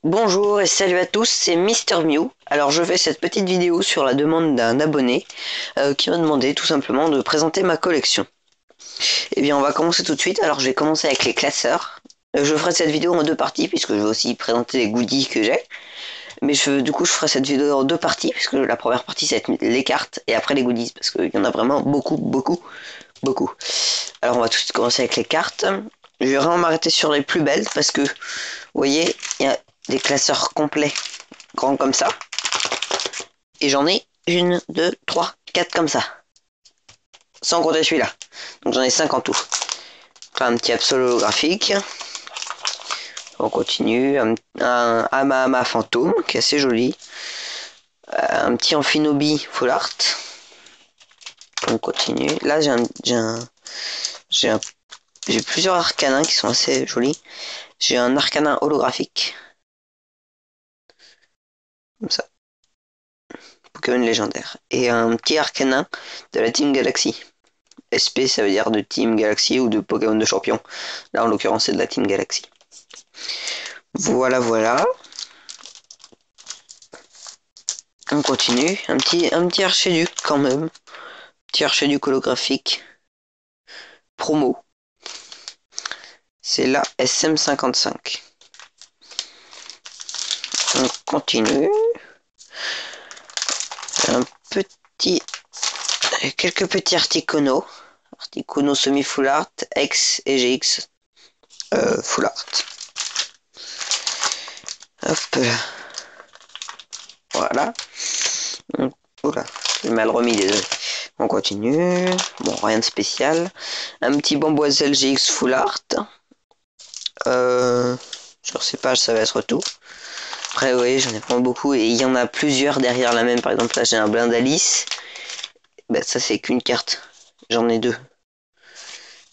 Bonjour et salut à tous, c'est Mister Mew. Alors je fais cette petite vidéo sur la demande d'un abonné qui m'a demandé tout simplement de présenter ma collection. Eh bien on va commencer tout de suite, alors je vais commencer avec les classeurs. Je ferai cette vidéo en deux parties puisque je vais aussi présenter les goodies que j'ai. Mais du coup je ferai cette vidéo en deux parties puisque la première partie ça va être les cartes et après les goodies parce qu'il y en a vraiment beaucoup. Alors on va tout de suite commencer avec les cartes. Je vais vraiment m'arrêter sur les plus belles parce que vous voyez il y a des classeurs complets grands comme ça. Et j'en ai une, deux, trois, quatre comme ça. Sans compter celui-là. Donc j'en ai 5 en tout. Enfin, un petit Absol holographique. On continue. Un Ama fantôme qui est assez joli. Un petit Amphinobi full art. On continue. Là j'ai plusieurs arcanins qui sont assez jolis. J'ai un arcanin holographique. Comme ça. Pokémon légendaire. Et un petit arcanin de la Team Galaxy. SP ça veut dire de Team Galaxy ou de Pokémon de champion. Là en l'occurrence c'est de la Team Galaxy. Voilà. On continue. Un petit archiduc quand même. Petit archiduc holographique. Promo. C'est la SM55. On continue. Quelques petits Articuno. Articuno semi-full art, X et GX full art. Hop là. Voilà. Oula, j'ai mal remis, désolé. On continue. Bon, rien de spécial. Un petit Bamboizel GX full art. Sur ces pages, ça va être tout. Après, oui, j'en ai vraiment beaucoup. Et il y en a plusieurs derrière la même. Par exemple, là, j'ai un Blindalice. Ben, ça, c'est qu'une carte. J'en ai deux.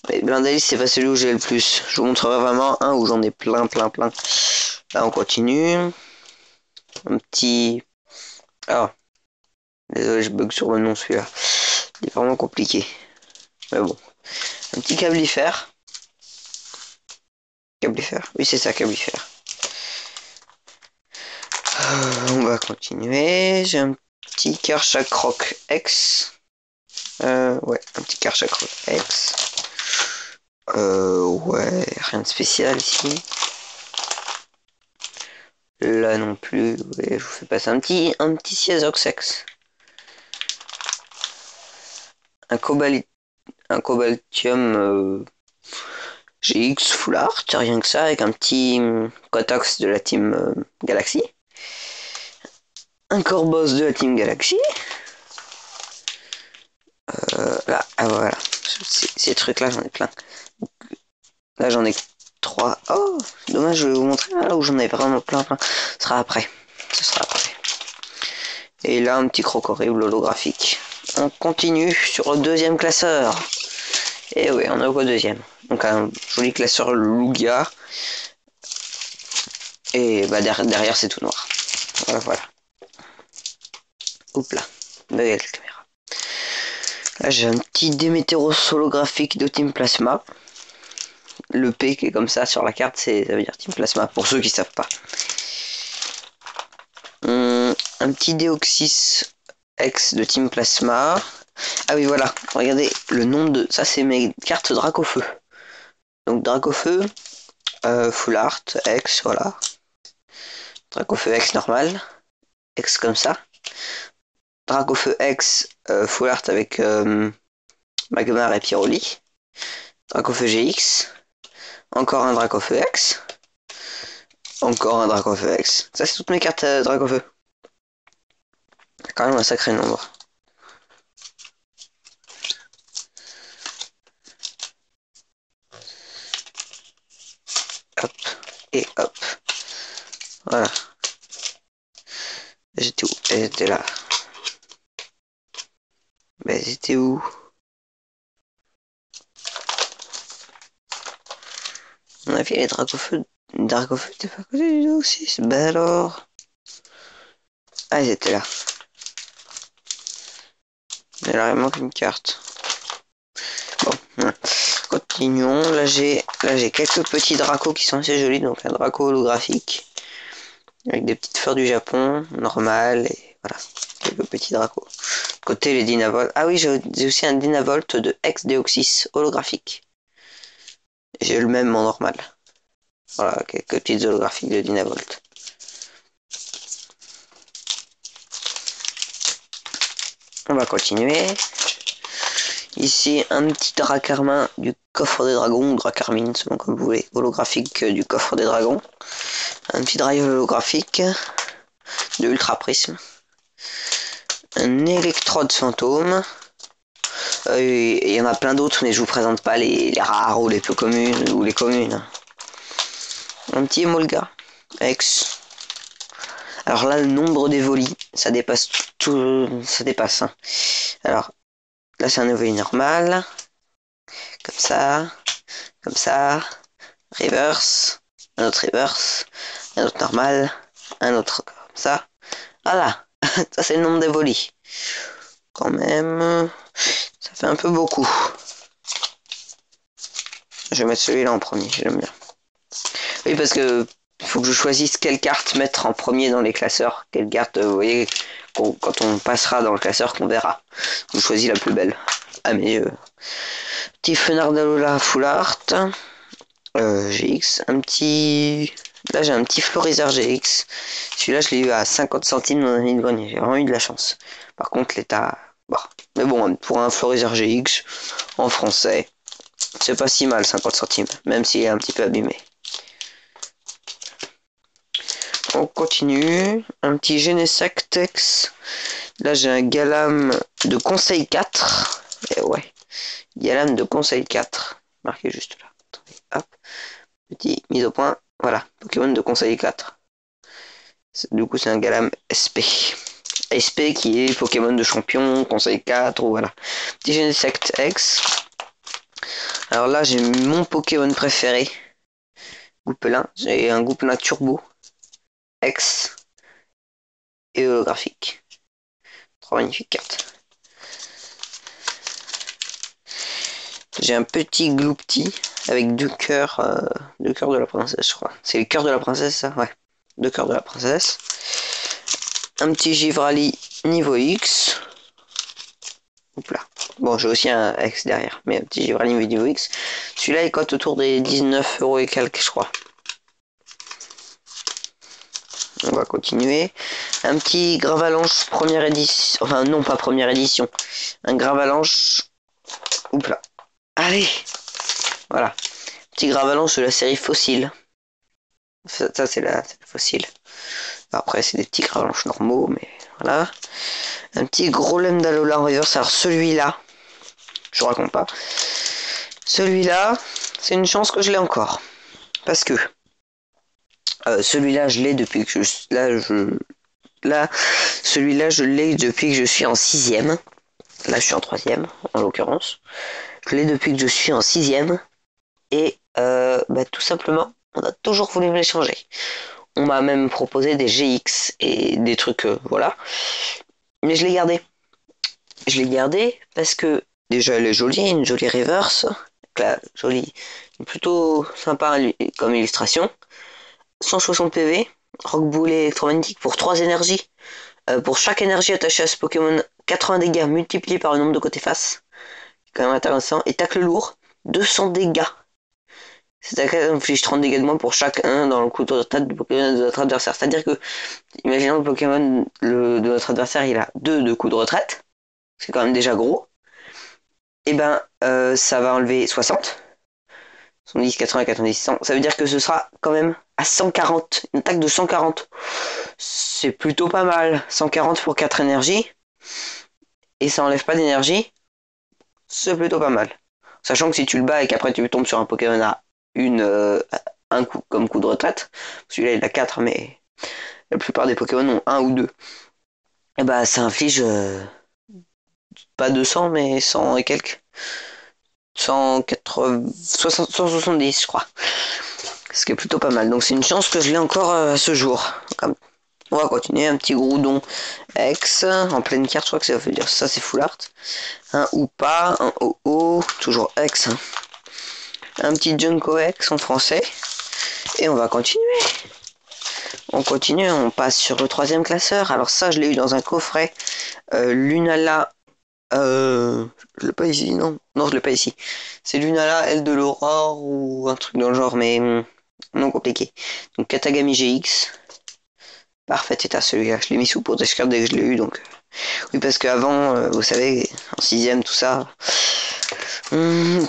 Mais Blindalice, c'est pas celui où j'ai le plus. Je vous montrerai vraiment un où j'en ai plein. Là, on continue. Un petit... Oh. Désolé, je bug sur le nom, celui-là. Il est vraiment compliqué. Mais bon. Un petit Cablifère. Cablifère. Oui, c'est ça, Cablifère. On va continuer. J'ai un petit Karchakroc X. Ouais, un petit Karchakroc X. Ouais, rien de spécial ici. Là non plus. Ouais, je vous fais passer un petit Siazox X. Un Cobaltium GX Full Art, rien que ça, avec un petit Cotox de la Team Galaxy. Un Corboss de la Team Galaxy. Là, voilà. Ces trucs-là, j'en ai plein. Là, j'en ai 3. Oh, dommage, je vais vous montrer là où j'en ai vraiment plein. Ce sera après. Et là, un petit croc horrible holographique. On continue sur le deuxième classeur. Et oui, on est au deuxième. Donc un joli classeur Lugia. Et bah derrière c'est tout noir. Voilà. Oups là, la caméra. Là j'ai un petit Démétéros holographique de Team Plasma. Le P qui est comme ça sur la carte, ça veut dire Team Plasma, pour ceux qui savent pas. Un petit Deoxys X de Team Plasma. Ah oui voilà, regardez le nom de... Ça c'est mes cartes Dracofeu. Donc Dracofeu, Full Art, X, voilà. Dracofeu X normal. X comme ça. Dracofeu X Full Art avec Magmar et Pyroli. Dracofeu GX. Encore un Dracofeu X. Encore un Dracofeu X. Ça c'est toutes mes cartes Dracofeu. Il y a quand même un sacré nombre. Hop. Et hop. Voilà. J'étais où? J'étais là. Mais j'étais où? On a fait les Dracofeu. Dracofeu, t'es pas à côté du Deoxys? Bah alors. Ah, ils étaient là. Mais alors, il manque une carte. Bon, ouais. Continuons. Là, j'ai quelques petits Dracos qui sont assez jolis. Donc, un Draco holographique. avec des petites fleurs du Japon, normal, et voilà, quelques petits dracos. Côté les Dynavolt. Ah oui, j'ai aussi un Dynavolt de Ex-Deoxys holographique. J'ai le même en normal. Voilà, quelques petites holographiques de Dynavolt. On va continuer. Ici, un petit Dracarmin du coffre des dragons, ou Dracarmine, selon comme vous voulez, holographique du coffre des dragons. Un petit drive holographique de Ultra Prisme. Un électrode fantôme. Il y en a plein d'autres, mais je vous présente pas les rares ou les peu communes ou les communes. Un petit Emolga X. Alors là, le nombre d'évolis, ça dépasse tout, ça dépasse. Hein. Alors là, c'est un évoli normal, comme ça, reverse, un autre reverse, un autre normal, un autre comme ça. Voilà, ça c'est le nombre d'évolis. Quand même, ça fait un peu beaucoup. Je vais mettre celui-là en premier, j'aime bien. Oui, parce que il faut que je choisisse quelle carte mettre en premier dans les classeurs. Quelle carte, vous voyez, quand on passera dans le classeur, qu'on verra. Je choisis la plus belle. Ah, mais petit Fenard d'Alola Full Art. GX. Un petit. Là, j'ai un petit Florizard GX. Celui-là, je l'ai eu à 50 centimes dans un de grenier. J'ai vraiment eu de la chance. Par contre, l'état. Bah. Mais bon, pour un Florizard GX, en français, c'est pas si mal, 50 centimes. Même s'il est un petit peu abîmé. On continue. Un petit Genesect Tex. Là, j'ai un Galam de Conseil 4. Et ouais. Galam de Conseil 4. Marqué juste là. Attendez, hop. Petit mise au point. Voilà. Pokémon de Conseil 4. Du coup, c'est un Galam SP. SP qui est Pokémon de champion, Conseil 4, ou voilà. Petit Genesect X. Alors là, j'ai mon Pokémon préféré. Goupelin. J'ai un Goupelin Turbo. X. Et holographique. Trois magnifiques cartes. J'ai un petit Gloupti avec deux cœurs de la princesse, je crois. C'est les cœurs de la princesse, ça? Ouais. Deux cœurs de la princesse. Un petit Givrali niveau X. Oups là. Bon, j'ai aussi un X derrière, mais un petit Givrali niveau X. Celui-là, il cote autour des 19 € et quelques, je crois. On va continuer. Un petit Gravalanche première édition. Enfin, non, pas première édition. Un Gravalanche. Oups là. Allez! Voilà. Petit Gravalanche de la série Fossile. Ça c'est la fossile. Après, c'est des petits Gravalanches normaux, mais voilà. Un petit gros lemme d'Alola en reverse. Alors, celui-là, je vous raconte pas. Celui-là, c'est une chance que je l'ai encore. Parce que celui-là, je l'ai depuis que celui-là, je l'ai depuis que je suis en 6ème. Là, je suis en 3ème, en l'occurrence. Je l'ai depuis que je suis en 6ème. Et tout simplement, on a toujours voulu me l'échanger. On m'a même proposé des GX et des trucs, voilà. Mais je l'ai gardé. Je l'ai gardé parce que déjà elle est jolie, une jolie reverse. Là, jolie, plutôt sympa comme illustration. 160 PV, Rock Boulet électromagnétique pour 3 énergies. Pour chaque énergie attachée à ce Pokémon, 80 dégâts multipliés par le nombre de côtés face. C'est quand même intéressant. Et tacle lourd, 200 dégâts. Cette attaque inflige 30 dégâts de moins pour chacun dans le coup de retraite du Pokémon de notre adversaire. C'est-à-dire que, imaginons le Pokémon de notre adversaire, il a 2 de coups de retraite. C'est quand même déjà gros. Et ben, ça va enlever 60. 70, 80, 90, 100. Ça veut dire que ce sera quand même à 140. Une attaque de 140. C'est plutôt pas mal. 140 pour 4 énergies. Et ça enlève pas d'énergie. C'est plutôt pas mal. Sachant que si tu le bats et qu'après tu tombes sur un Pokémon à un coup comme coup de retraite, celui-là il a 4, mais la plupart des Pokémon ont 1 ou 2. Et bah ça inflige pas 200 mais 100 et quelques. 180, 170 je crois. Ce qui est plutôt pas mal. Donc c'est une chance que je l'ai encore à ce jour. On va continuer. Un petit Groudon X en pleine carte, je crois que ça veut dire ça, c'est full art. Un ou pas, un OO, toujours X. Hein. Un petit Junko X en français. Et on va continuer. On continue, on passe sur le troisième classeur. Alors ça, je l'ai eu dans un coffret Lunala. Je l'ai pas ici, non? Non, je l'ai pas ici. C'est Lunala, L de l'Aurore ou un truc dans le genre, mais non compliqué. Donc Katagami GX. Parfait état celui-là. Je l'ai mis sous pour descrire dès que je l'ai eu, donc. Oui, parce qu'avant, vous savez, en sixième, tout ça. On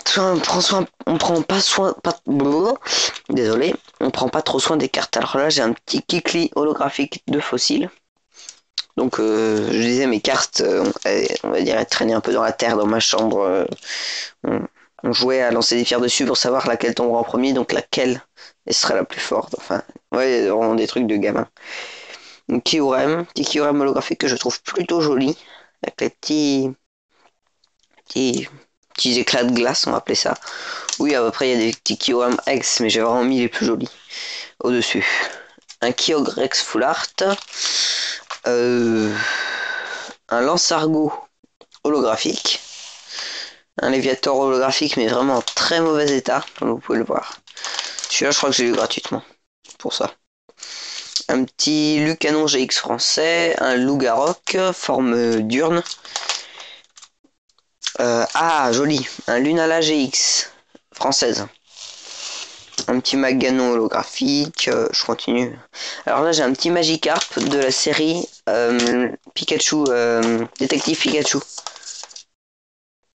prend pas soin. Désolé, on prend pas trop soin des cartes. Alors là, j'ai un petit Kikli holographique de fossiles. Donc, je disais, mes cartes, on va dire, elles traînaient un peu dans la terre dans ma chambre. On jouait à lancer des pierres dessus pour savoir laquelle tombera en premier, donc laquelle serait la plus forte. Enfin, ouais, vraiment des trucs de gamin. Donc, petit Kyurem holographique que je trouve plutôt joli, avec les petits éclats de glace, on va appeler ça. Oui, après, il y a des petits Kyurem X, mais j'ai vraiment mis les plus jolis au-dessus. Un Kyogrex Full Art. Un Lance-Argot holographique. Un Léviator holographique, mais vraiment en très mauvais état, comme vous pouvez le voir. Celui-là, je crois que j'ai eu gratuitement. Pour ça. Un petit Lucanon GX français. Un Lougarok, forme diurne. Joli. Un Lunala GX française. Un petit Maganon holographique. Je continue. Alors là, j'ai un petit Magikarp de la série Pikachu, Détective Pikachu.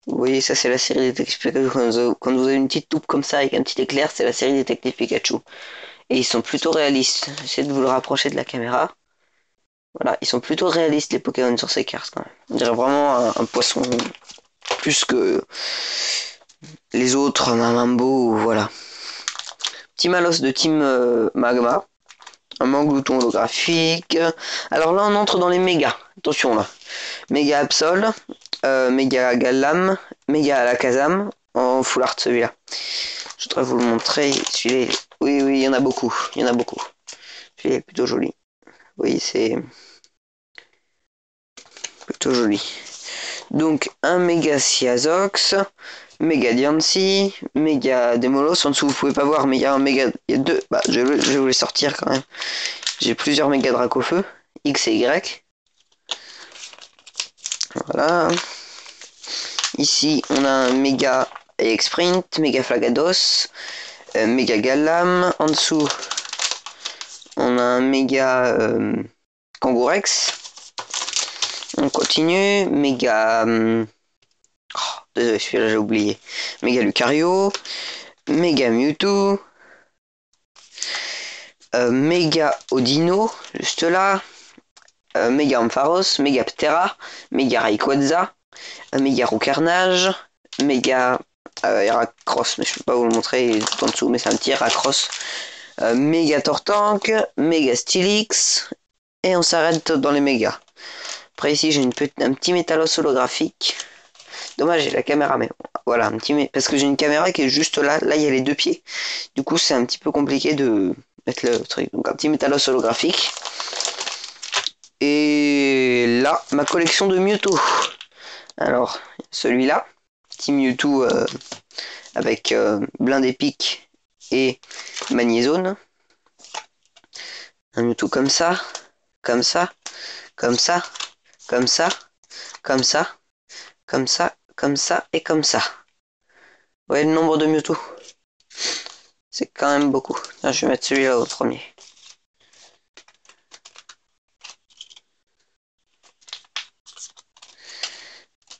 Vous voyez, ça c'est la série Détective Pikachu. Quand vous avez une petite toupe comme ça avec un petit éclair, c'est la série Détective Pikachu. Et ils sont plutôt réalistes. J'essaie de vous le rapprocher de la caméra. Voilà, ils sont plutôt réalistes les Pokémon sur ces cartes quand même. On dirait vraiment un poisson plus que les autres, un Mambo, voilà. Petit Malos de Team Magma. Un Manglouton holographique. Alors là, on entre dans les méga. Attention là. Méga Absol, Méga Galam, Méga Alakazam, en full art celui-là. Je voudrais vous le montrer. Celui-là, oui, il y en a beaucoup. Il y en a beaucoup. Celui-là est plutôt joli. Oui, c'est plutôt joli. Donc, un Méga Siazox, Méga Diancie, Méga Demolos. En dessous, vous pouvez pas voir, mais il y a un méga. Il y a deux. Bah, je vais vous les sortir quand même. J'ai plusieurs Méga Dracofeu, X et Y. Voilà. Ici, on a un Méga EX-Sprint, Méga Flagados, Méga Galam. En dessous, on a un Méga Kangourex. On continue. Méga. Désolé, celui-là j'ai oublié. Méga Lucario. Méga Mewtwo. Méga Odino, juste là. Méga Ampharos. Méga Ptera. Méga Rayquaza. Méga Roucarnage. Méga Heracross, mais je peux pas vous le montrer, il est tout en dessous, mais c'est un petit Heracross. Méga Tortank. Méga Stylix. Et on s'arrête dans les mégas. Après ici j'ai un petit Métalos holographique. Dommage, j'ai la caméra, mais voilà, parce que j'ai une caméra qui est juste là. Là, il y a les deux pieds. Du coup, c'est un petit peu compliqué de mettre le truc. Donc, un petit Métalos holographique. Et là, ma collection de Mewtwo. Alors, celui-là, petit Mewtwo avec blindé pique et magnézone. Un Mewtwo comme ça, comme ça, comme ça, comme ça, comme ça, comme ça, comme ça et comme ça. Vous voyez le nombre de Mewtwo? C'est quand même beaucoup. Là, je vais mettre celui-là au premier.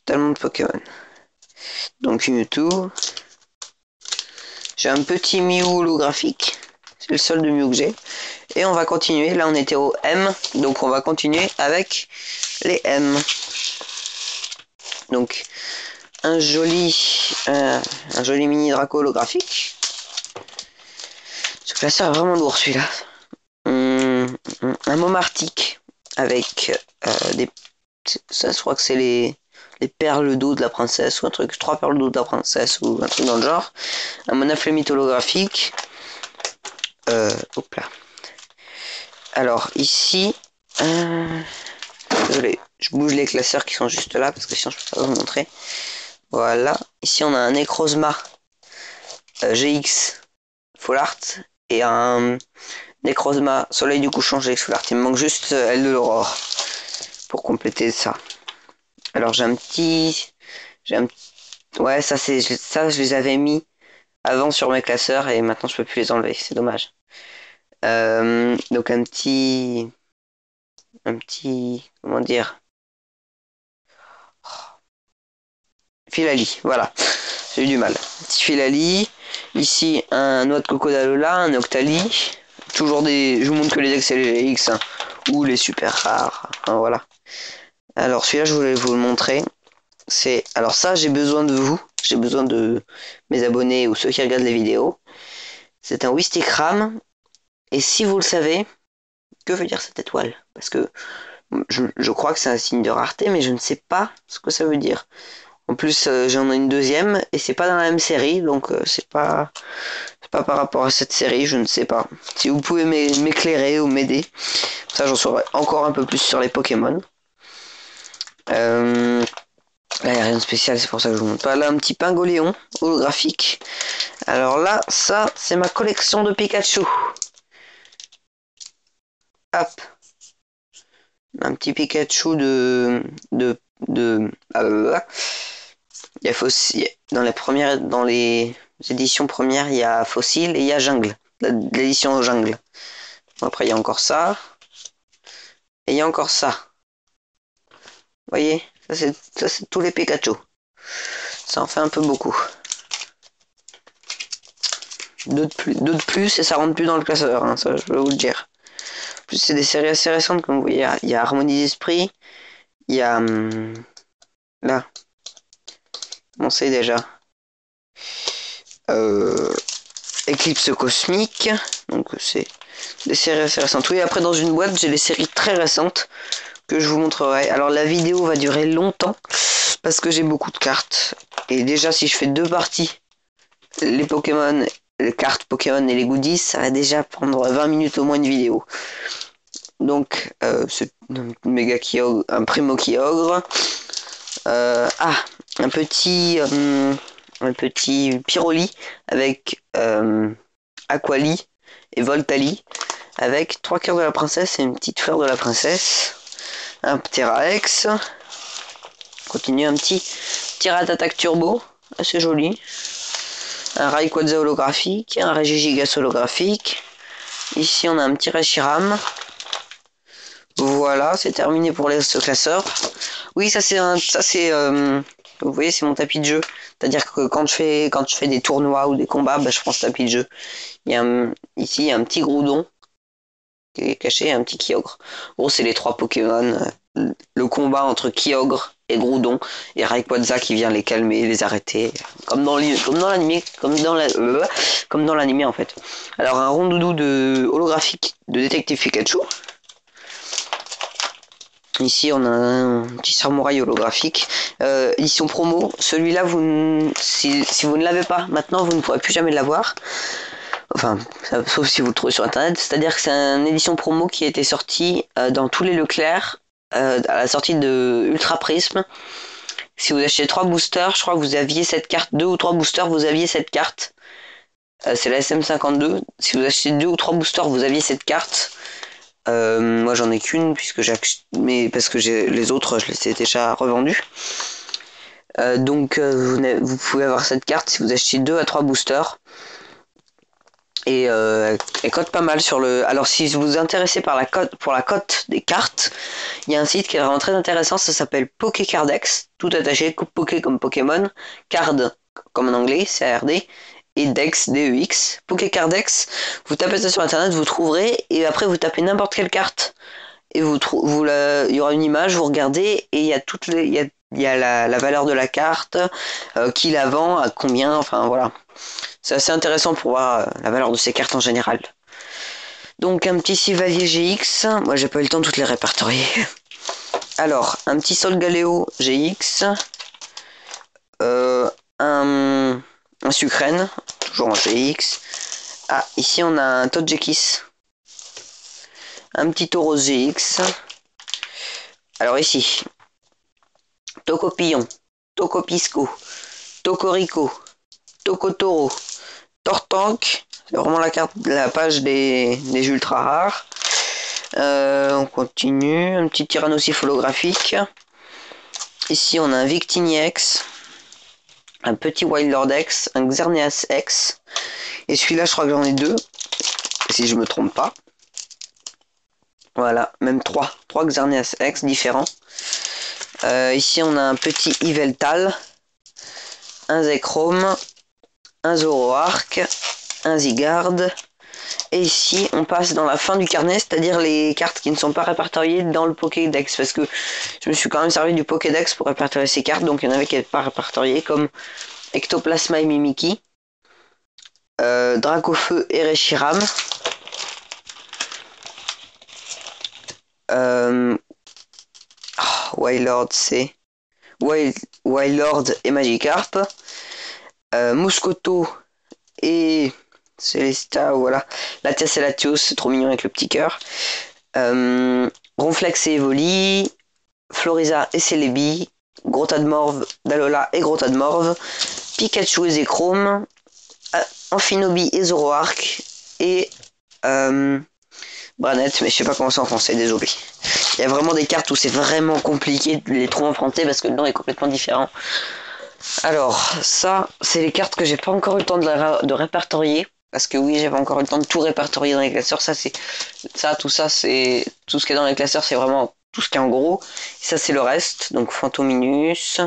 Tellement de Pokémon. Donc Mewtwo. J'ai un petit Mew holographique. C'est le seul de Mew que j'ai. Et on va continuer. Là, on était au M. Donc, on va continuer avec les M. Donc, un joli mini Draco holographique. Ce classeur est vraiment lourd, celui-là. Un Momartic avec des... Ça, je crois que c'est les perles d'eau de la princesse ou un truc, 3 perles d'eau de la princesse ou un truc dans le genre. Un Monaflémite holographique. Hop là. Alors ici, désolé, je bouge les classeurs qui sont juste là parce que sinon je peux pas vous montrer. Voilà. Ici on a un Necrozma GX Full Art et un Necrozma, Soleil du couchant, Solar. Il me manque juste Aile de l'aurore pour compléter ça. Alors j'ai un petit... Ouais, ça je les avais mis avant sur mes classeurs et maintenant je peux plus les enlever, c'est dommage. Donc comment dire, Filali, voilà, j'ai eu du mal. Petit Filali, ici un noix de coco d'Alola, un Octali, toujours je vous montre que les X et les X, hein, ou les super rares, hein, voilà. Alors celui-là je voulais vous le montrer, alors ça j'ai besoin de vous, j'ai besoin de mes abonnés ou ceux qui regardent les vidéos. C'est un Wistikram, et si vous le savez, que veut dire cette étoile? Parce que je crois que c'est un signe de rareté, mais je ne sais pas ce que ça veut dire. En plus, j'en ai une deuxième, et c'est pas dans la même série, donc c'est pas par rapport à cette série, je ne sais pas. Si vous pouvez m'éclairer ou m'aider, ça j'en saurai encore un peu plus sur les Pokémon. Là, il n'y a rien de spécial, c'est pour ça que je vous montre pas. Là, un petit Pingoléon holographique. Alors là, ça, c'est ma collection de Pikachu. Hop. Un petit Pikachu il y a Fossile. Dans les éditions premières, il y a Fossile et il y a Jungle. L'édition Jungle. Après, il y a encore ça. Et il y a encore ça. Vous voyez? Ça, c'est tous les Pikachu. Ça en fait un peu beaucoup. Deux de plus et ça rentre plus dans le classeur, hein, ça je peux vous le dire. En plus, c'est des séries assez récentes, comme vous voyez. Il y a Harmonie d'Esprit. Il y a... là. On sait déjà. Éclipse Cosmique. Donc c'est des séries assez récentes. Oui, après dans une boîte, j'ai les séries très récentes que je vous montrerai. Alors la vidéo va durer longtemps parce que j'ai beaucoup de cartes. Et déjà, si je fais deux parties, les Pokémon, les cartes Pokémon et les goodies, ça va déjà prendre 20 minutes au moins de vidéo. Donc, c'est un méga Kyogre, un Primo Kyogre. Un petit Pyroli avec Aquali et Voltali avec 3 cœurs de la princesse et une petite fleur de la princesse. Un Pterax. Continue, un petit Rat-Attack Turbo, assez joli. Un Rayquaza holographique, un Regigigas holographique. Ici on a un petit Reshiram. Voilà, c'est terminé pour ce classeur. Oui, vous voyez, c'est mon tapis de jeu. C'est-à-dire que quand je fais des tournois ou des combats, bah, je prends ce tapis de jeu. Ici, il y a un petit Groudon qui est caché, un petit Kyogre. Bon, c'est les trois Pokémon. Le combat entre Kyogre et Groudon et Rayquaza qui vient les calmer, les arrêter, comme dans l'anime, comme dans l'anime en fait. Alors un Rondoudou holographique de Détective Pikachu. Ici on a un petit samouraï holographique. Édition promo. Celui-là, si vous ne l'avez pas maintenant, vous ne pourrez plus jamais l'avoir. Enfin, sauf si vous le trouvez sur internet. C'est-à-dire que c'est une édition promo qui a été sortie dans tous les Leclerc à la sortie de Ultra Prism. Si vous achetez 3 boosters, je crois que vous aviez cette carte. 2 ou 3 boosters, vous aviez cette carte. C'est la SM52. Si vous achetez 2 ou 3 boosters, vous aviez cette carte. Moi j'en ai qu'une puisque parce que les autres je les ai déjà revendus. Donc vous pouvez avoir cette carte si vous achetez 2 à 3 boosters. Et elle cote pas mal sur le. Alors si vous vous intéressez pour la cote des cartes, il y a un site qui est vraiment très intéressant, ça s'appelle Pokécardex, tout attaché, Poké comme Pokémon, Card comme en anglais, C-A-R-D, et Dex, D-E-X. Pokécardex, vous tapez ça sur internet, vous trouverez, et après vous tapez n'importe quelle carte, et il y aura une image, vous regardez, et il y a il y a la valeur de la carte, qui la vend, à combien, enfin voilà. C'est assez intéressant pour voir la valeur de ces cartes en général. Donc un petit Sivalier GX, moi j'ai pas eu le temps de toutes les répertorier. Alors, un petit Solgaleo GX, un Sucrène, toujours en GX. Ah, ici on a un Togekiss, un petit Tauros GX. Alors ici, Tocopillon, Tocopisco, Tocorico, Tocotoro, Tortank, C'est vraiment la page des ultra rares. On continue. Un petit Tyrannosif holographique. Ici, on a un Victini X, un petit Wildlord X, un Xerneas X. Et celui-là, je crois que j'en ai deux, si je me trompe pas. Voilà, même trois Xerneas X différents. Ici, on a un petit Yveltal, un Zekrom, un Zoroark, un Zygarde. Et ici, on passe dans la fin du carnet, c'est-à-dire les cartes qui ne sont pas répertoriées dans le Pokédex. Parce que je me suis quand même servi du Pokédex pour répertorier ces cartes, donc il y en avait qui n'étaient pas répertoriées, comme Ectoplasma et Mimikyu, Dracofeu et Reshiram, Wildlord et Magikarp, Mouscoto et Célesta, voilà. Latias et Latios, c'est trop mignon avec le petit cœur. Ronflex et Evoli, Floriza et Celebi, Grotadmorve, Dalola et Grotadmorve, Pikachu et Zekrom, Amphinobi et Zoroark, et Branette, mais je sais pas comment c'est en français, désolé. Il y a vraiment des cartes où c'est vraiment compliqué de les trouver en français parce que le nom est complètement différent. Alors, ça, c'est les cartes que j'ai pas encore eu le temps de répertorier. Parce que oui, j'ai pas encore eu le temps de tout répertorier dans les classeurs. Tout ça, c'est tout ce qui est dans les classeurs, c'est vraiment tout ce qui est en gros. Et ça, c'est le reste. Donc, Fantominus,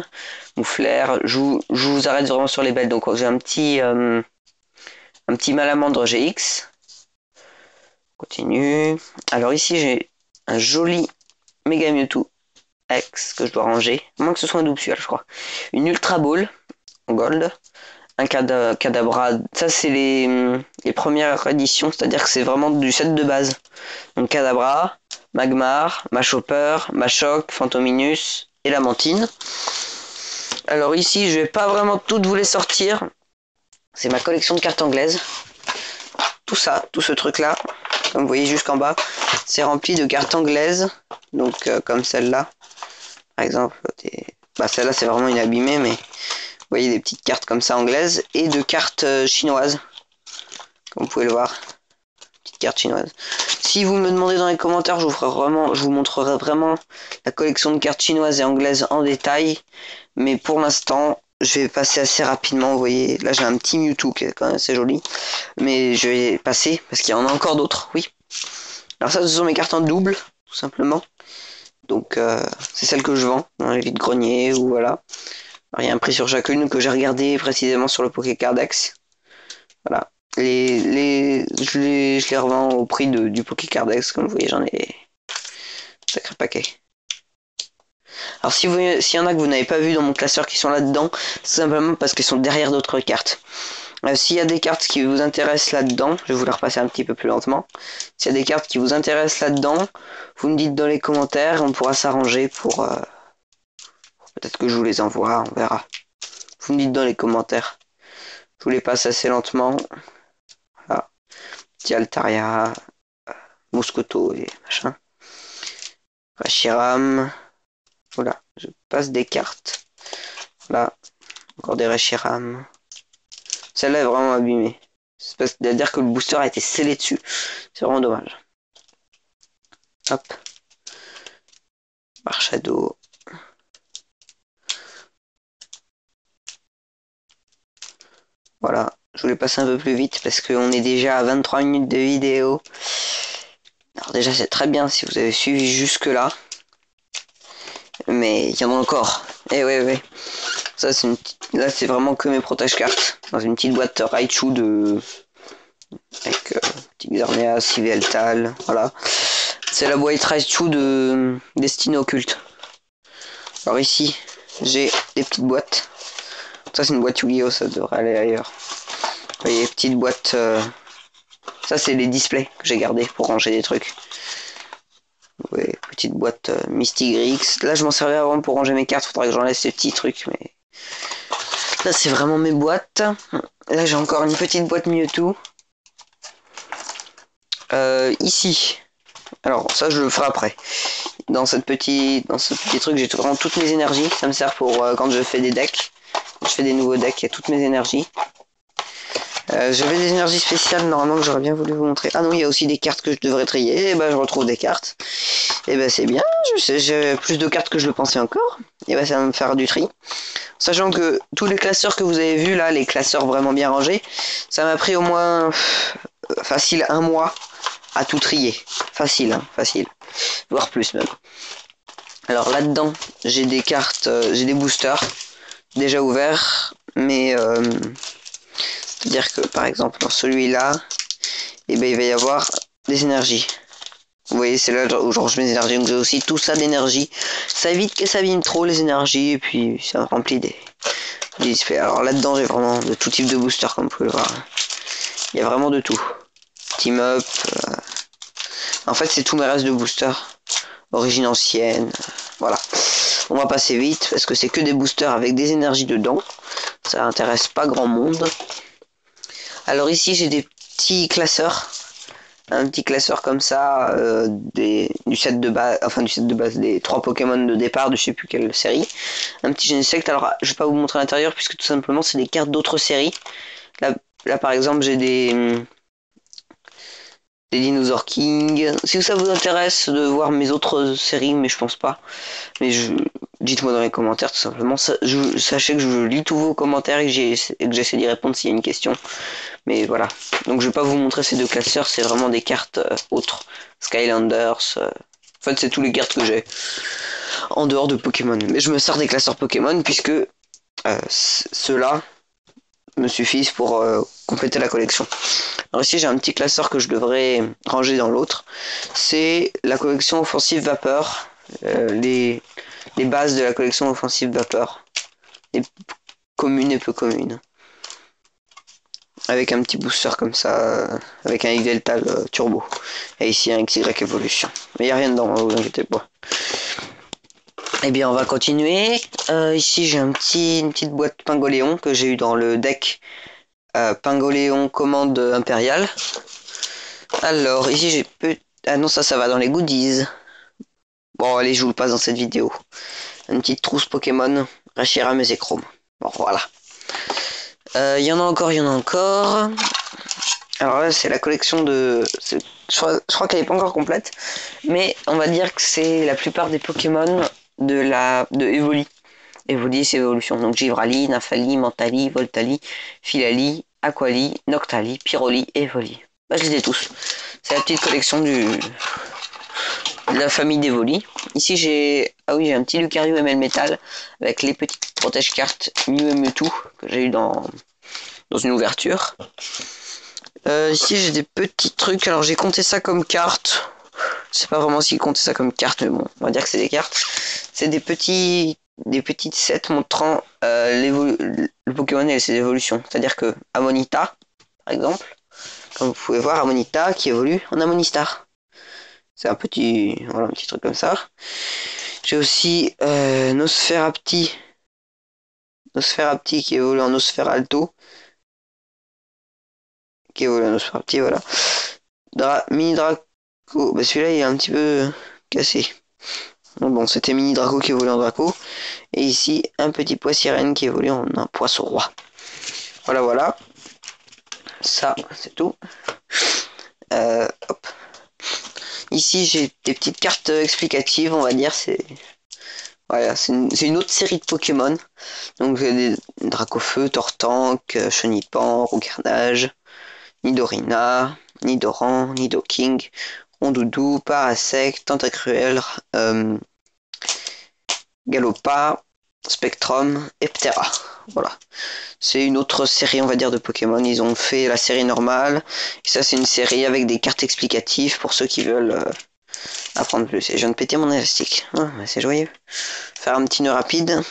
Mouflair. Je vous arrête vraiment sur les belles. Donc, j'ai un petit Malamandre GX. Continue. Alors ici, j'ai un joli Mega Mewtwo X que je dois ranger. À moins que ce soit un Doubsuel, je crois. Une Ultra Ball en gold. Un Kadabra. Ça, c'est les premières éditions, c'est-à-dire que c'est vraiment du set de base. Donc Kadabra, Magmar, Machopper, Machoc, Fantominus et Lamantine. Alors ici, je vais pas vraiment toutes vous les sortir. C'est ma collection de cartes anglaises. Tout ça, tout ce truc-là, comme vous voyez jusqu'en bas, c'est rempli de cartes anglaises. Donc comme celle-là, par exemple. Celle-là, c'est vraiment une abîmée, mais vous voyez des petites cartes comme ça anglaises et de cartes chinoises, comme vous pouvez le voir, petites cartes chinoises. Si vous me demandez dans les commentaires, je vous montrerai vraiment la collection de cartes chinoises et anglaises en détail, mais pour l'instant, je vais passer assez rapidement. Vous voyez, là j'ai un petit Mewtwo qui est quand même assez joli, mais je vais passer parce qu'il y en a encore d'autres. Oui. Alors ça, ce sont mes cartes en double, tout simplement. Donc c'est celles que je vends dans les vides-greniers ou voilà. Alors, il y a un prix sur chacune que j'ai regardé précisément sur le Pokécardex. Voilà. Je les revends au prix du Pokécardex. Comme vous voyez, j'en ai un sacré paquet. Alors s'il y en a que vous n'avez pas vu dans mon classeur qui sont là-dedans, c'est simplement parce qu'ils sont derrière d'autres cartes. S'il y a des cartes qui vous intéressent là-dedans, je vais vous les repasser un petit peu plus lentement. S'il y a des cartes qui vous intéressent là-dedans, vous me dites dans les commentaires, on pourra s'arranger pour... Peut-être que je vous les envoie, on verra. Vous me dites dans les commentaires. Je vous les passe assez lentement. Voilà. Petit Altaria, Moscoto et machin. Reshiram. Voilà, je passe des cartes. Là, encore des Reshiram. Celle-là est vraiment abîmée. C'est-à-dire que le booster a été scellé dessus. C'est vraiment dommage. Hop. Marshadow. Voilà, je voulais passer un peu plus vite parce qu'on est déjà à 23 minutes de vidéo. Alors déjà c'est très bien si vous avez suivi jusque là. Mais il y en a encore. Eh ouais. Ça c'est là c'est vraiment que mes protège cartes. Dans une petite boîte Raichu avec petit Xerneas, Yveltal, voilà. C'est la boîte Raichu de Destinée Occulte. Alors ici, j'ai des petites boîtes. Ça c'est une boîte Yu-Gi-Oh, ça devrait aller ailleurs. Vous voyez, petite boîte. Ça c'est les displays que j'ai gardés pour ranger des trucs. Ouais, petite boîte Mystic X. Là je m'en servais avant pour ranger mes cartes, faudrait que j'enlève ces petits trucs, mais. Là c'est vraiment mes boîtes. Là j'ai encore une petite boîte Mewtwo. Ici. Alors ça je le ferai après. Dans ce petit truc j'ai vraiment toutes mes énergies. Ça me sert pour quand je fais des decks. Je fais des nouveaux decks, il y a toutes mes énergies. J'avais des énergies spéciales normalement que j'aurais bien voulu vous montrer. Ah non, il y a aussi des cartes que je devrais trier. Et ben je retrouve des cartes. Et ben c'est bien, j'ai plus de cartes que je le pensais encore. Et ben ça va me faire du tri. Sachant que tous les classeurs que vous avez vus là, les classeurs vraiment bien rangés, ça m'a pris au moins facile un mois à tout trier. Facile, hein, facile. Voire plus même. Alors là-dedans, j'ai des cartes, j'ai des boosters déjà ouverts, mais c'est-à-dire que par exemple dans celui-là, eh ben, il va y avoir des énergies. Vous voyez, c'est là où je range mes énergies, donc j'ai aussi tout ça d'énergie. Ça évite que ça vienne trop les énergies, et puis ça remplit des displays. Alors là-dedans, j'ai vraiment de tout type de booster, comme vous pouvez le voir. Il y a vraiment de tout. Team Up. En fait, c'est tous mes restes de boosters. Origine ancienne. Voilà. On va passer vite, parce que c'est que des boosters avec des énergies dedans. Ça intéresse pas grand monde. Alors ici, j'ai des petits classeurs. Un petit classeur comme ça du set de base, des 3 Pokémon de départ de je sais plus quelle série. Un petit Genesect. Alors je vais pas vous montrer l'intérieur puisque tout simplement c'est des cartes d'autres séries. Là par exemple j'ai des Dinosaur King. Si ça vous intéresse de voir mes autres séries, mais je pense pas. Mais dites-moi dans les commentaires tout simplement. Sachez que je lis tous vos commentaires et que j'essaie d'y répondre s'il y a une question. Mais voilà. Donc je vais pas vous montrer ces deux classeurs, c'est vraiment des cartes autres. Skylanders. En fait c'est tous les cartes que j'ai. En dehors de Pokémon. Mais je me sers des classeurs Pokémon puisque ceux-là me suffisent pour compléter la collection. Alors ici j'ai un petit classeur que je devrais ranger dans l'autre. C'est la collection offensive vapeur. Les bases de la collection offensive vapeur. Les communes et peu communes. Avec un petit booster comme ça, avec un X-Delta turbo. Et ici un XY évolution. Mais il n'y a rien dedans, hein, vous inquiétez pas. Eh bien on va continuer. Ici j'ai une petite boîte Pingoléon que j'ai eu dans le deck Pingoléon commande impériale. Alors ici j'ai ah non ça va dans les goodies. Bon allez je vous le passe dans cette vidéo. Une petite trousse Pokémon, Reshiram et Zekrom. Bon voilà. Il y en a encore, il y en a encore. Alors là c'est la collection de... Je crois qu'elle n'est pas encore complète. Mais on va dire que c'est la plupart des Pokémon de Evoli. Evoli c'est évolution. Donc Givrali, Nafali, Mentali, Voltali, Filali, Aquali, Noctali, Pyroli et Evoli. Bah, je les ai tous. C'est la petite collection de la famille d'Evoli. Ici j'ai j'ai un petit Lucario ML Metal avec les petites protège cartes Mew et Mewtwo que j'ai eu dans une ouverture. Ici j'ai des petits trucs. Alors j'ai compté ça comme cartes. Je sais pas vraiment si compter ça comme carte, mais bon, on va dire que c'est des cartes. C'est des petites sets montrant le Pokémon et ses évolutions. C'est-à-dire que Amonita, par exemple, comme vous pouvez voir, Amonita qui évolue en Amonistar. C'est un petit truc comme ça. J'ai aussi Nosferapti qui évolue en Nosferalto. Qui évolue en Nosferapti, voilà. Mini Draco, bah celui-là il est un petit peu cassé. Bon, c'était Mini Draco qui évolue en Draco. Et ici, un petit poissirène qui évolue en un poisson roi. Voilà, voilà. Ça, c'est tout. Hop. Ici, j'ai des petites cartes explicatives, on va dire. Voilà, c'est une autre série de Pokémon. Donc, j'ai des Dracofeu, Tortank, Chenipan, Rougarnage, Nidorina, Nidoran, Nidoking, Rondoudou, Parasect, Tentacruel, Galopa, Spectrum et Ptera. Voilà. C'est une autre série, on va dire, de Pokémon. Ils ont fait la série normale. Et ça, c'est une série avec des cartes explicatives pour ceux qui veulent apprendre plus. Et je viens de péter mon élastique. Ah, c'est joyeux. Faire un petit nœud rapide.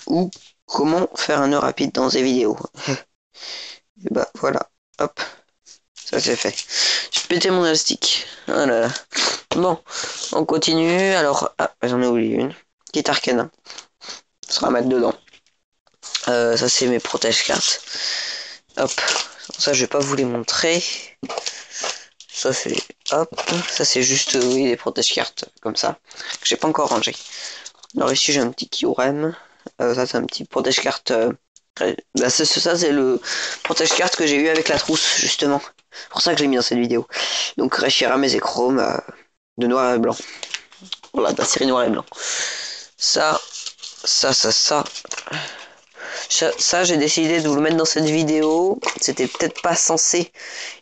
Ou comment faire un nœud rapide dans des vidéos. Et bah voilà. Hop. Ça c'est fait. J'ai pété mon élastique. Oh là là. Bon, on continue. Alors, j'en ai oublié une. Qui est Arcana. Ça sera à mettre dedans. Ça c'est mes protège cartes. Hop. Ça je vais pas vous les montrer. Ça c'est hop. Ça c'est juste oui les protège cartes comme ça. Que j'ai pas encore rangé. Alors ici j'ai un petit Kyurem. Ça c'est un petit protège carte Bah, ça, c'est le protège-carte que j'ai eu avec la trousse, justement. C'est pour ça que je l'ai mis dans cette vidéo. Donc, Reshiram et Chrome de noir et blanc. Voilà, de la série noir et blanc. Ça, ça, j'ai décidé de vous le mettre dans cette vidéo. C'était peut-être pas censé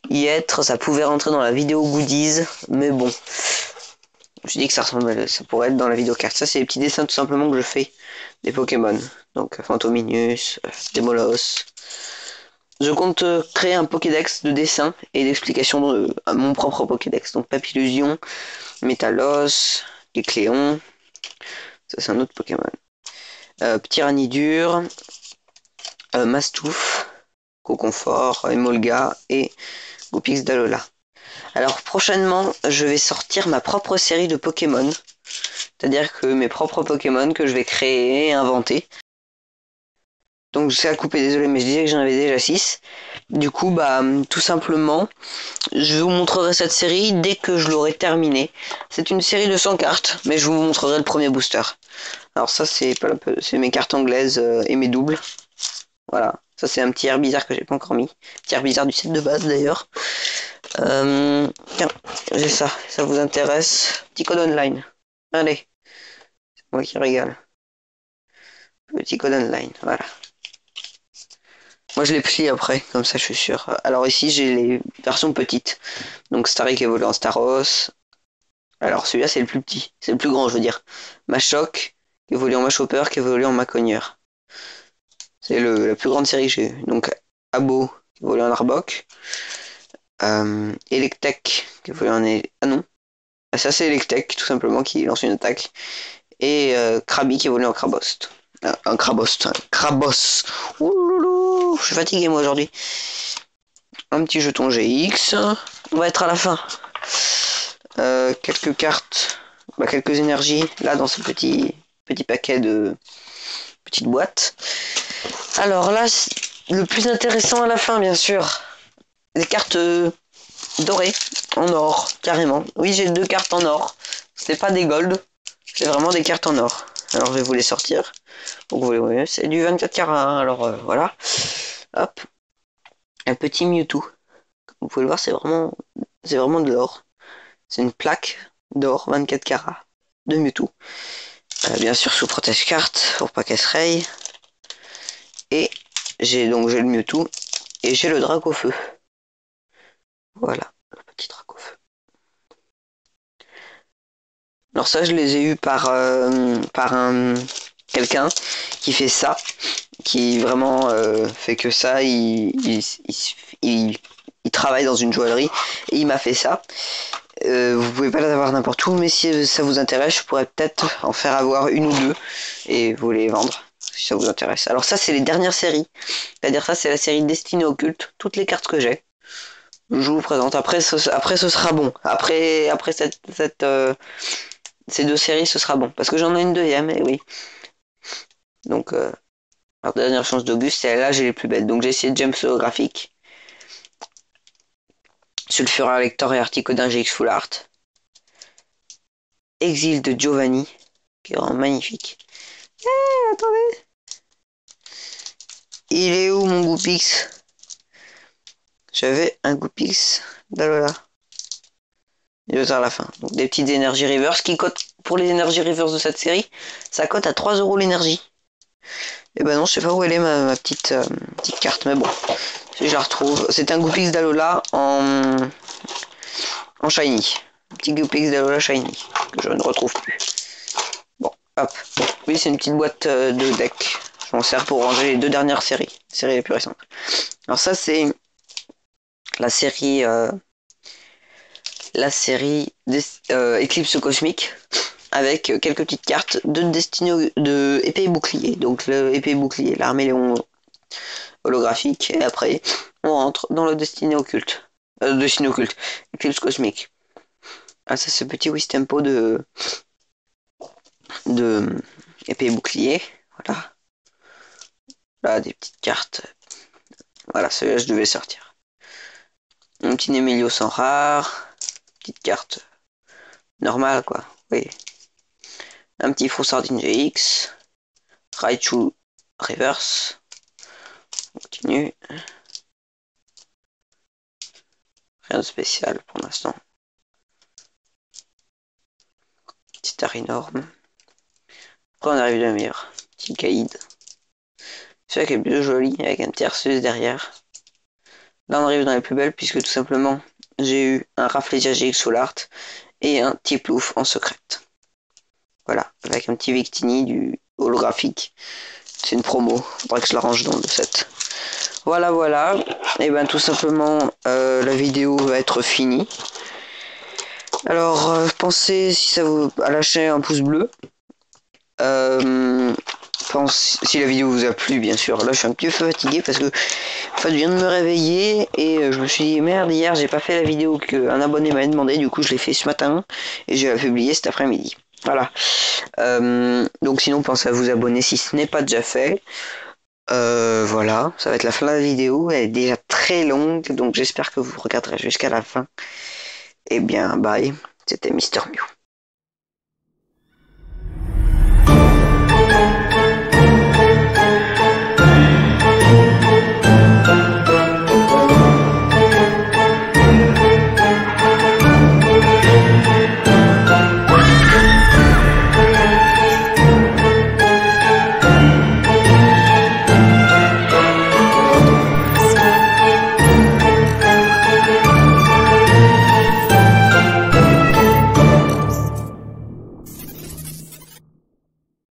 y être. Ça pouvait rentrer dans la vidéo goodies. Mais bon. Je dis que ça pourrait être dans la vidéo carte. Ça, c'est les petits dessins tout simplement que je fais des Pokémon. Donc, Fantominus, Demolos. Je compte créer un Pokédex de dessins et d'explications à mon propre Pokédex. Donc, Papillusion, Métalos, Cléon. Ça, c'est un autre Pokémon. Tyrannidur, Mastouf, Coconfort, Emolga et Goupix d'Alola. Alors prochainement, je vais sortir ma propre série de Pokémon. C'est-à-dire que mes propres Pokémon que je vais créer et inventer. Donc c'est à couper, désolé, mais je disais que j'en avais déjà 6. Du coup, bah, tout simplement, je vous montrerai cette série dès que je l'aurai terminée. C'est une série de 100 cartes, mais je vous montrerai le premier booster. Alors ça, c'est mes cartes anglaises et mes doubles. Voilà, ça c'est un petit air bizarre que j'ai pas encore mis. Petit air bizarre du set de base d'ailleurs. Tiens, j'ai ça vous intéresse? Petit code online. Allez, c'est moi qui régale. Petit code online, voilà. Moi je les plie après, comme ça je suis sûr. Alors ici j'ai les versions petites. Donc Starik évolue en Staros. Alors celui-là c'est le plus petit, c'est le plus grand je veux dire. Machoc, qui évolue en Machopper, qui évolue en Macogneur. C'est la plus grande série que j'ai eue. Donc Abo, qui évolue en Arbok. Electek, qui évolue en... Ah non. Ah, ça c'est Electek, tout simplement, qui lance une attaque. Et Krabi qui évolue en Crabost. Un Crabost. Un Crabos. Ouloulou, je suis fatigué moi aujourd'hui. Un petit jeton GX. On va être à la fin. Quelques cartes. Bah, quelques énergies. Là dans ce petit paquet de petites boîtes. Alors là, le plus intéressant à la fin, bien sûr. Les cartes dorées. En or, carrément. Oui, j'ai 2 cartes en or. C'est pas des gold. C'est vraiment des cartes en or. Alors je vais vous les sortir. Donc vous voyez, c'est du 24 carats. Hein. Alors voilà. Hop. Un petit Mewtwo. Comme vous pouvez le voir, c'est vraiment de l'or. C'est une plaque d'or 24 carats de Mewtwo. Bien sûr sous protège carte pour pas qu'elle se raye. Et j'ai le Mewtwo et j'ai le Dracofeu. Voilà, le petit Dracofeu. Alors ça, je les ai eus par quelqu'un qui fait ça, qui vraiment fait que ça. Il travaille dans une joaillerie et il m'a fait ça. Vous pouvez pas les avoir n'importe où, mais si ça vous intéresse, je pourrais peut-être en faire avoir une ou deux et vous les vendre si ça vous intéresse. Alors ça, c'est les dernières séries. C'est-à-dire ça, c'est la série Destinée occulte. Toutes les cartes que j'ai, je vous présente. Après, ce sera bon. Après ces 2 séries, ce sera bon. Parce que j'en ai une deuxième, et oui. Donc, alors, dernière chance d'Auguste, et là, j'ai les plus belles. Donc, j'ai essayé James holographique. Sulfura Lector et Articodin GX Full Art. Exil de Giovanni, qui est vraiment magnifique. Attendez. Il est où mon Goupix? J'avais un Goupix d'Alola. Il doit être à la fin. Donc des petites énergies reverse qui cotent pour les énergies reverse de cette série. Ça cote à 3 € l'énergie. Et ben non, je sais pas où elle est ma petite carte, mais bon. Si je la retrouve. C'est un Goupix d'Alola en shiny. Un petit Goupix d'Alola shiny. Que je ne retrouve plus. Bon, hop. Oui, c'est une petite boîte de deck. Je m'en sers pour ranger les 2 dernières séries. Les séries les plus récentes. Alors ça, c'est la série Éclipse cosmique avec quelques petites cartes de épée et bouclier. Donc le épée et bouclier, l'arméléon holographique, et après on rentre dans le Destiné occulte. Éclipse cosmique. Ah ça c'est petit Wistempo de épée et bouclier. Voilà. Là des petites cartes. Voilà, celui-là je devais sortir. Un petit Emilio sans rare. Petite carte normale quoi. Oui. Un petit Froussardine GX. Raichu Reverse. On continue. Rien de spécial pour l'instant. Petit art énorme. Après on arrive à mur. Petit caïd. Celui-là qui est plus joli avec un petit Arceus derrière. Là on arrive dans les plus belles puisque tout simplement j'ai eu un Rafflesia GX Soul Art et un Tiplouf en secrète. Voilà, avec un petit Victini du holographique. C'est une promo, faudrait que je la range dans le set. Voilà, voilà. Et ben tout simplement la vidéo va être finie. Alors pensez si ça vous à lâcher un pouce bleu. Si la vidéo vous a plu, bien sûr. Là je suis un petit peu fatigué parce que en fait, je viens de me réveiller et je me suis dit merde, hier j'ai pas fait la vidéo qu'un abonné m'avait demandé, du coup je l'ai fait ce matin et je l'ai publié cet après-midi. Voilà. Donc sinon pensez à vous abonner si ce n'est pas déjà fait. Voilà, ça va être la fin de la vidéo, elle est déjà très longue, donc j'espère que vous regarderez jusqu'à la fin. Et bien bye, c'était Mister Mew.